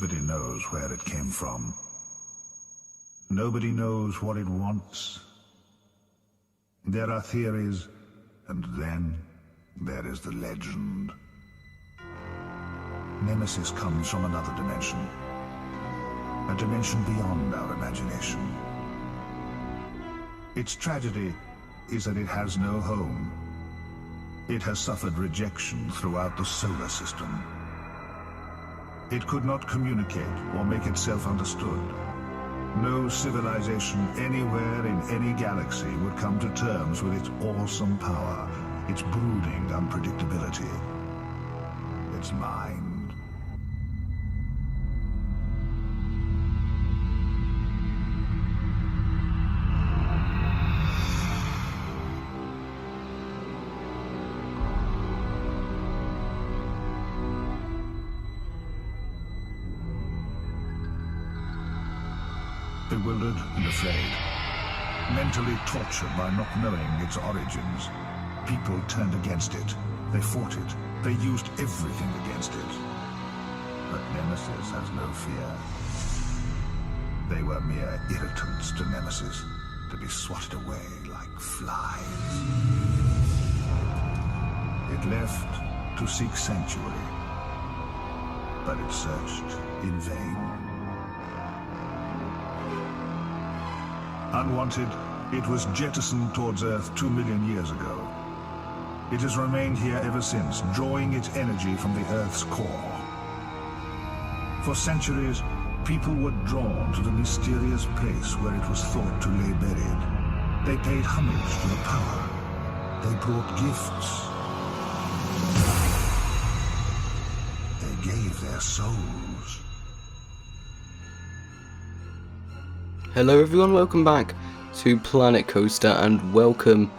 Nobody knows where it came from. Nobody knows what it wants. There are theories, and then there is the legend. Nemesis comes from another dimension. A dimension beyond our imagination. Its tragedy is that it has no home. It has suffered rejection throughout the solar system. It could not communicate or make itself understood. No civilization anywhere in any galaxy would come to terms with its awesome power, its brooding unpredictability, its mind. Bewildered and afraid, mentally tortured by not knowing its origins, people turned against it. They fought it. They used everything against it. But Nemesis has no fear. They were mere irritants to Nemesis, to be swatted away like flies. It left to seek sanctuary, but it searched in vain. Unwanted, it was jettisoned towards Earth 2 million years ago. It has remained here ever since, drawing its energy from the Earth's core. For centuries, people were drawn to the mysterious place where it was thought to lay buried. They paid homage to the power. They brought gifts. They gave their souls. Hello everyone, welcome back to Planet Coaster and welcome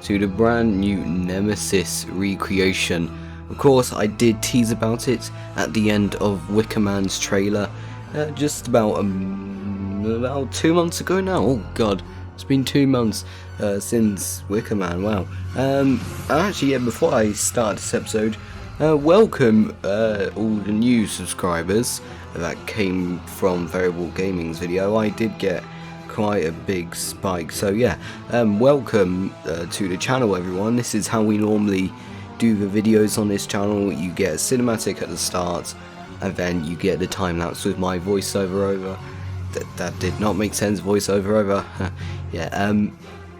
to the brand new Nemesis recreation. Of course, I did tease about it at the end of Wicker Man's trailer just about 2 months ago now. Oh god, it's been 2 months since Wicker Man, wow. Actually, yeah, before I start this episode, welcome all the new subscribers that came from Variable Gaming's video. I did get quite a big spike, so yeah, welcome to the channel everyone. This is how we normally do the videos on this channel. You get a cinematic at the start and then you get the time lapse with my voiceover over. That did not make sense, voiceover over. Yeah,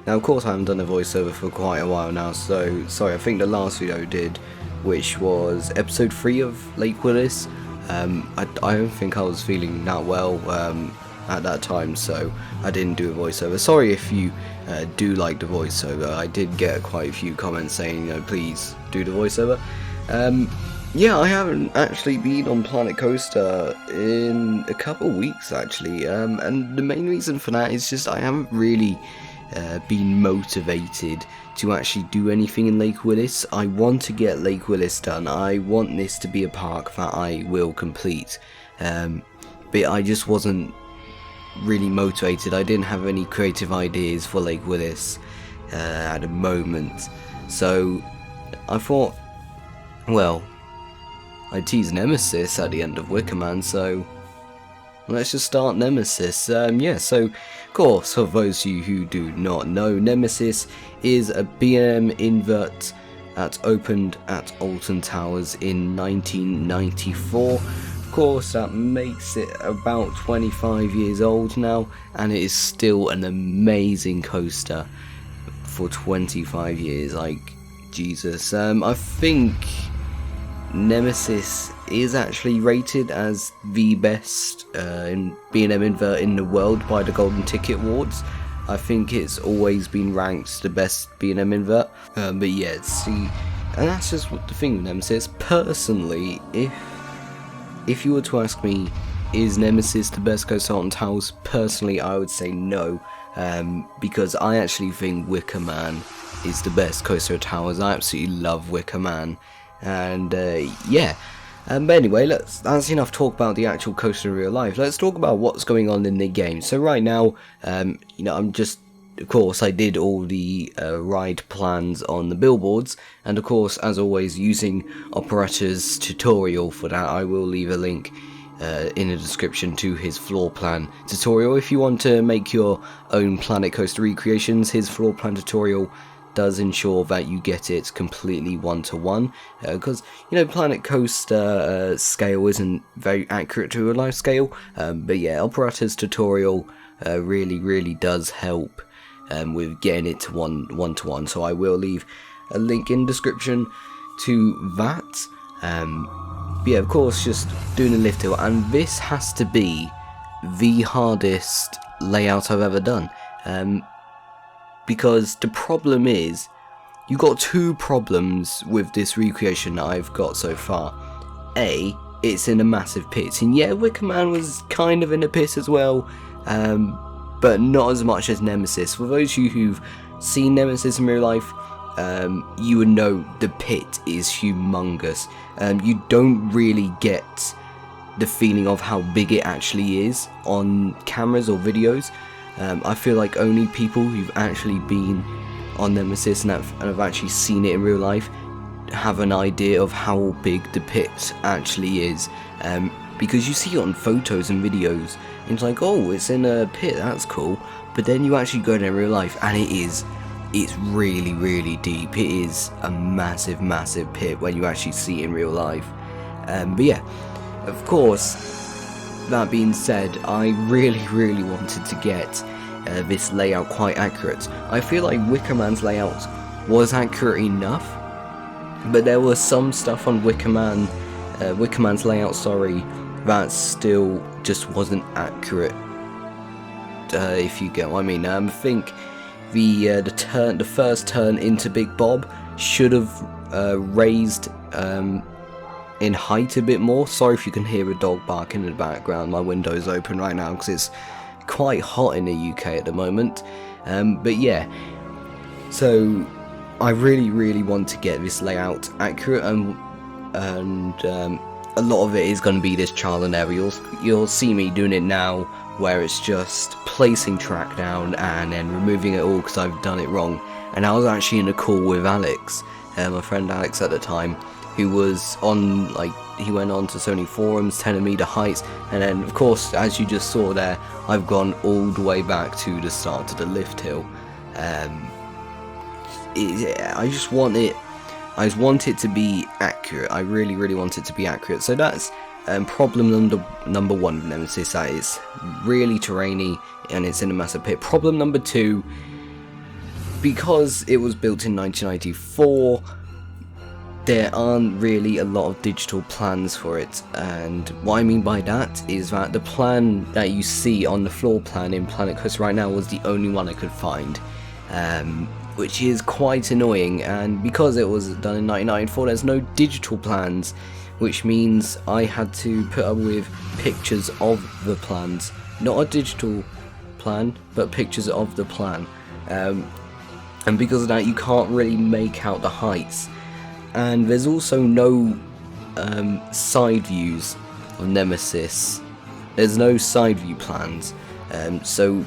now of course I haven't done a voiceover for quite a while now, so sorry. I think the last video I did, which was episode 3 of Lake Willis, I don't think I was feeling that well at that time, so I didn't do a voiceover. Sorry if you do like the voiceover. I did get quite a few comments saying, you know, please do the voiceover. Yeah, I haven't actually been on Planet Coaster in a couple weeks actually, and the main reason for that is just I haven't really been motivated to actually do anything in Lake Willis. I want to get Lake Willis done. I want this to be a park that I will complete, but I just wasn't really motivated. I didn't have any creative ideas for Lake Willis at the moment, so I thought, well, I teased Nemesis at the end of Wicker Man, so let's just start Nemesis. Yeah, so of course, for those of you who do not know, Nemesis is a B&M invert that opened at Alton Towers in 1994. Of course, that makes it about 25 years old now, and it is still an amazing coaster for 25 years. Like, Jesus. I think Nemesis is actually rated as the best in B&M invert in the world by the Golden Ticket Awards. I think it's always been ranked the best B&M invert, but yeah, see, and that's just what the thing with Nemesis. Personally, if you were to ask me, is Nemesis the best coaster on Towers? Personally, I would say no, because I actually think Wicker Man is the best coaster at Towers. I absolutely love Wicker Man. And yeah, but anyway, that's enough talk about the actual coaster in real life. Let's talk about what's going on in the game. So right now, you know, I'm just, of course, I did all the ride plans on the billboards, and of course, as always, using Operator's tutorial for that. I will leave a link in the description to his floor plan tutorial. If you want to make your own Planet Coaster recreations, his floor plan tutorial does ensure that you get it completely one-to-one, because Planet Coaster scale isn't very accurate to a life scale, but yeah, Operata's tutorial really does help with getting it to one-to-one. So I will leave a link in the description to that. But yeah, of course, just doing a lift hill, and this has to be the hardest layout I've ever done, because the problem is, you got two problems with this recreation that I've got so far. A, it's in a massive pit, and yeah, Wickerman was kind of in a pit as well, but not as much as Nemesis. For those of you who've seen Nemesis in real life, you would know the pit is humongous. You don't really get the feeling of how big it actually is on cameras or videos. I feel like only people who've actually been on Nemesis and have actually seen it in real life have an idea of how big the pit actually is, because you see it on photos and videos and it's like, oh, it's in a pit, that's cool, but then you actually go there in real life and it's really deep. It is a massive pit when you actually see it in real life. But yeah, of course, that being said, I really wanted to get this layout quite accurate. I feel like Wickerman's layout was accurate enough, but there was some stuff on Wickerman's layout, that still just wasn't accurate. If you get what I mean. I think the first turn into Big Bob should have raised in height a bit more. Sorry if you can hear a dog barking in the background. My window's open right now because it's quite hot in the UK at the moment. But yeah, so I really want to get this layout accurate, and a lot of it is going to be this trial and error. You'll see me doing it now, where it's just placing track down and then removing it all because I've done it wrong. And I was actually in a call with Alex, my friend Alex at the time, who was on, he went on to Sony forums telling me the heights, and then of course, as you just saw there, I've gone all the way back to the start of the lift hill. I just want it to be accurate. I really want it to be accurate. So that's problem number one of Nemesis, that is really terrainy and it's in a massive pit. Problem number two, because it was built in 1994, there aren't really a lot of digital plans for it, and what I mean by that is that the plan that you see on the floor plan in Planet Coaster right now was the only one I could find, which is quite annoying. And because it was done in 1994, there's no digital plans, which means I had to put up with pictures of the plans, not a digital plan, but pictures of the plan, and because of that you can't really make out the heights. And there's also no side views of Nemesis. There's no side view plans, so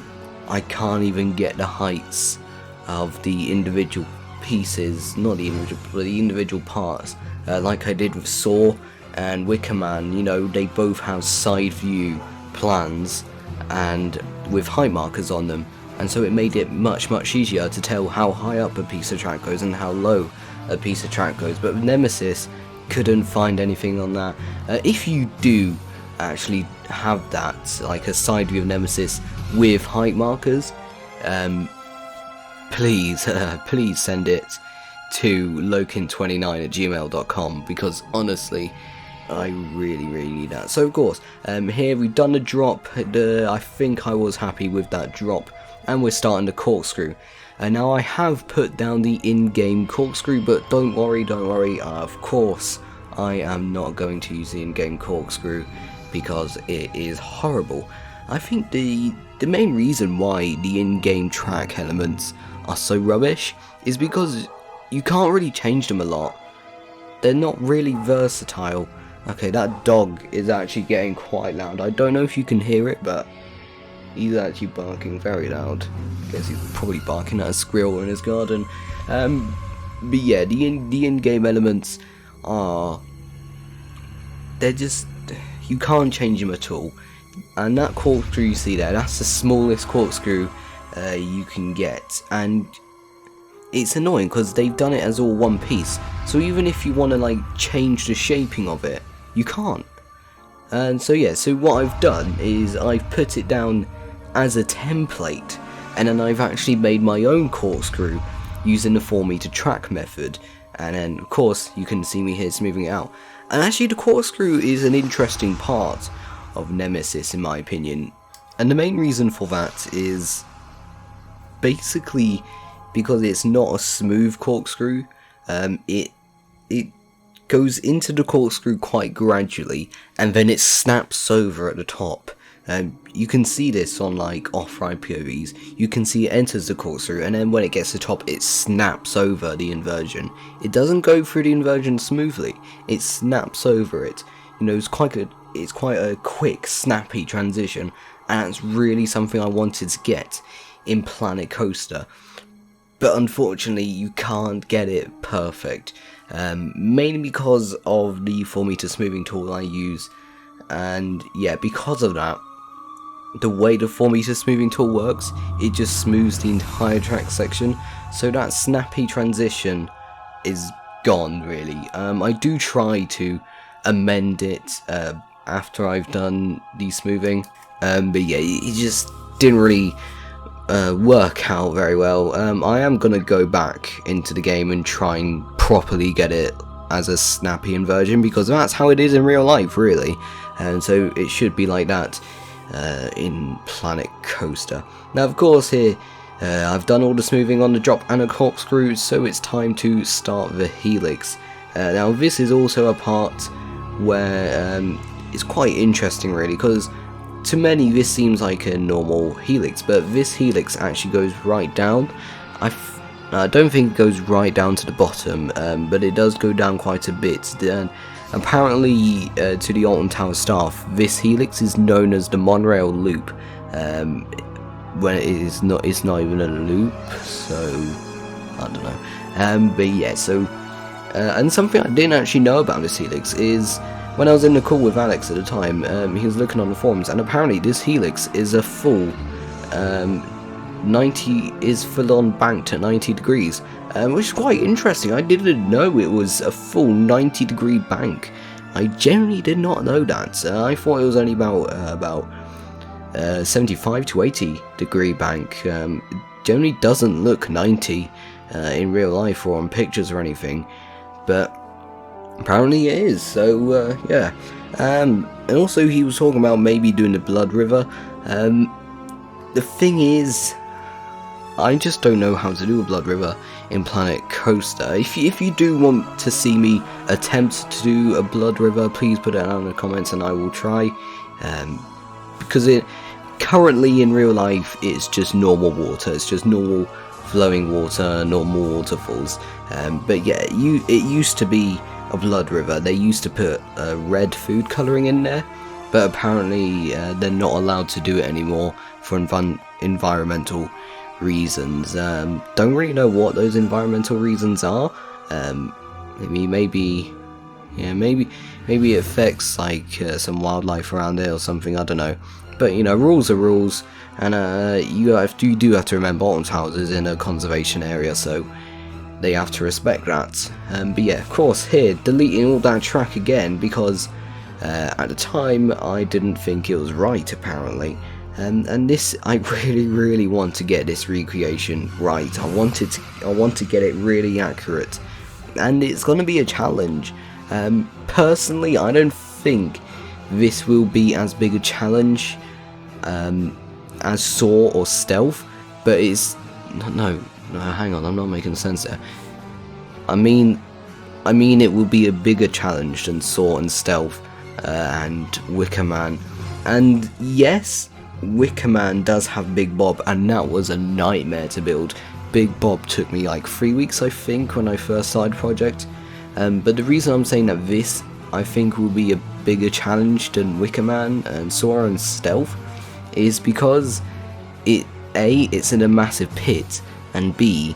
I can't even get the heights of the individual pieces, not the individual, but the individual parts, like I did with Saw and Wickerman. They both have side view plans and with height markers on them, and so it made it much easier to tell how high up a piece of track goes and how low a piece of track goes. But with Nemesis, couldn't find anything on that. If you do actually have that, like a side view of Nemesis with height markers, please send it to loakin29@gmail.com, because honestly I really need that. So of course, here we've done the drop. I think I was happy with that drop, and we're starting the corkscrew. And now I have put down the in-game corkscrew, but don't worry, of course I am not going to use the in-game corkscrew because it is horrible. I think the main reason why the in-game track elements are so rubbish is because you can't really change them a lot. They're not really versatile. Okay, that dog is actually getting quite loud. I don't know if you can hear it, but he's actually barking very loud. I guess he's probably barking at a squirrel in his garden. But yeah, the in-game elements are... they're just... you can't change them at all. And that corkscrew you see there, that's the smallest corkscrew you can get, and it's annoying because they've done it as all one piece, so even if you want to like change the shaping of it, you can't. And so yeah, so what I've done is I've put it down as a template, and then I've actually made my own corkscrew using the 4-meter track method, and then of course you can see me here smoothing it out. And actually the corkscrew is an interesting part of Nemesis in my opinion, and the main reason for that is basically because it's not a smooth corkscrew. It goes into the corkscrew quite gradually, and then it snaps over at the top. You can see this on like off-ride POVs. You can see it enters the corkscrew, and then when it gets to the top, it snaps over the inversion. It doesn't go through the inversion smoothly. It snaps over it. You know, it's quite a quick, snappy transition, and it's really something I wanted to get in Planet Coaster. But unfortunately, you can't get it perfect, mainly because of the 4-meter smoothing tool I use, and yeah, because of that, the way the 4-meter smoothing tool works, it just smooths the entire track section, so that snappy transition is gone really. I do try to amend it after I've done the smoothing, but yeah, it just didn't really work out very well. I am gonna go back into the game and try and properly get it as a snappy inversion, because that's how it is in real life really, and so it should be like that in Planet Coaster. Now of course here I've done all the smoothing on the drop and a corkscrew, so it's time to start the helix. Now this is also a part where it's quite interesting really, because to many this seems like a normal helix, but this helix actually goes right down. I don't think it goes right down to the bottom, but it does go down quite a bit. Then apparently to the Alton Tower staff, this helix is known as the monorail loop, when it's not even a loop, so I don't know. But yeah, so and something I didn't actually know about this helix is, when I was in the call with Alex at the time, he was looking on the forums, and apparently this helix is a full 90 is full on banked at 90 degrees, which is quite interesting. I didn't know it was a full 90 degree bank. I generally did not know that. I thought it was only about 75 to 80 degree bank. It generally doesn't look 90 in real life or on pictures or anything, but apparently it is, so yeah. And also he was talking about maybe doing the Blood River. The thing is, I just don't know how to do a Blood River in Planet Coaster. If you do want to see me attempt to do a Blood River, please put it down in the comments and I will try. Because it currently in real life it's just normal water, it's just normal flowing water, normal waterfalls. But yeah, it used to be a Blood River. They used to put red food colouring in there, but apparently they're not allowed to do it anymore for environmental reasons. Don't really know what those environmental reasons are. Maybe it affects like some wildlife around there or something, I don't know. But you know, rules are rules, and you do have to remember Alton Towers is in a conservation area, so they have to respect that. But yeah, of course here, deleting all that track again, because at the time I didn't think it was right apparently. And this, I really want to get this recreation right. I want to get it really accurate, and it's going to be a challenge. Personally, I don't think this will be as big a challenge as Saw or Stealth, but it's no, hang on, I'm not making sense there. I mean it will be a bigger challenge than Saw and Stealth and Wicker Man. And yes, Wicker Man does have Big Bob, and that was a nightmare to build. Big Bob took me like 3 weeks, I think, when I first started the project. But the reason I'm saying that this, I think, will be a bigger challenge than Wicker Man and Saw and Stealth is because it's in a massive pit, and B,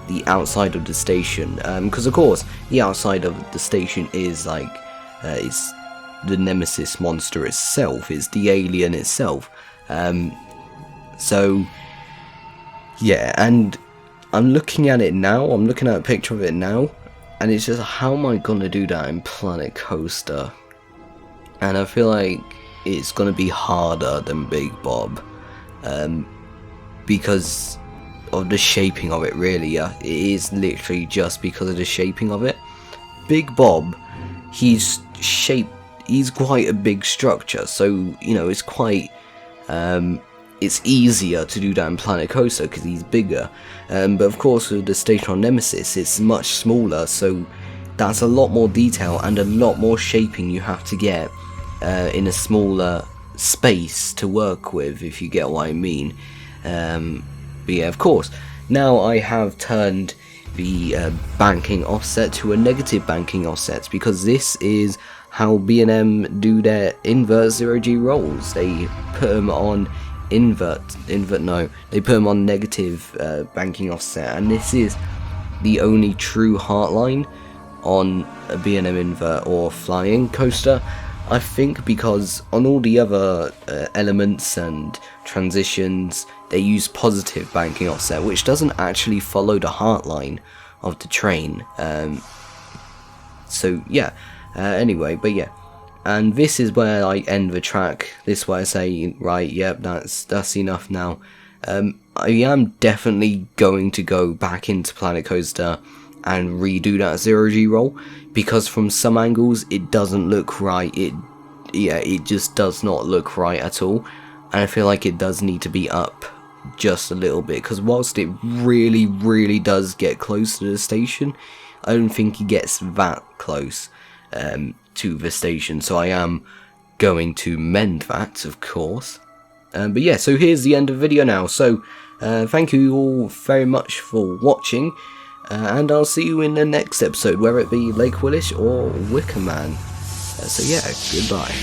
the outside of the station. Because of course, the outside of the station is like it's the Nemesis monster itself. It's the alien itself. So yeah, and I'm looking at it now. I'm looking at a picture of it now, and it's just, how am I gonna do that in Planet Coaster? And I feel like it's gonna be harder than Big Bob, because of the shaping of it. Really, yeah, it is literally just because of the shaping of it. Big Bob, he's quite a big structure, so you know, it's quite it's easier to do that in Planet Coaster because he's bigger, but of course with the station on Nemesis it's much smaller, so that's a lot more detail and a lot more shaping you have to get in a smaller space to work with, if you get what I mean. But yeah, of course, now I have turned the banking offset to a negative banking offset, because this is how B&M do their invert 0G rolls. They put them on they put them on negative banking offset, and this is the only true heartline on a B&M invert or flying coaster, I think, because on all the other elements and transitions they use positive banking offset, which doesn't actually follow the heartline of the train. So yeah, anyway, but yeah, and this is where I end the track. This is where I say, right, yep, that's enough now. I am definitely going to go back into Planet Coaster and redo that 0G roll, because from some angles it doesn't look right. It just does not look right at all, and I feel like it does need to be up just a little bit, because whilst it really does get close to the station, I don't think it gets that close to the station, so I am going to mend that, of course. But yeah, so here's the end of the video now. So thank you all very much for watching, and I'll see you in the next episode, whether it be Lake Willis or Wicker Man. So yeah, goodbye.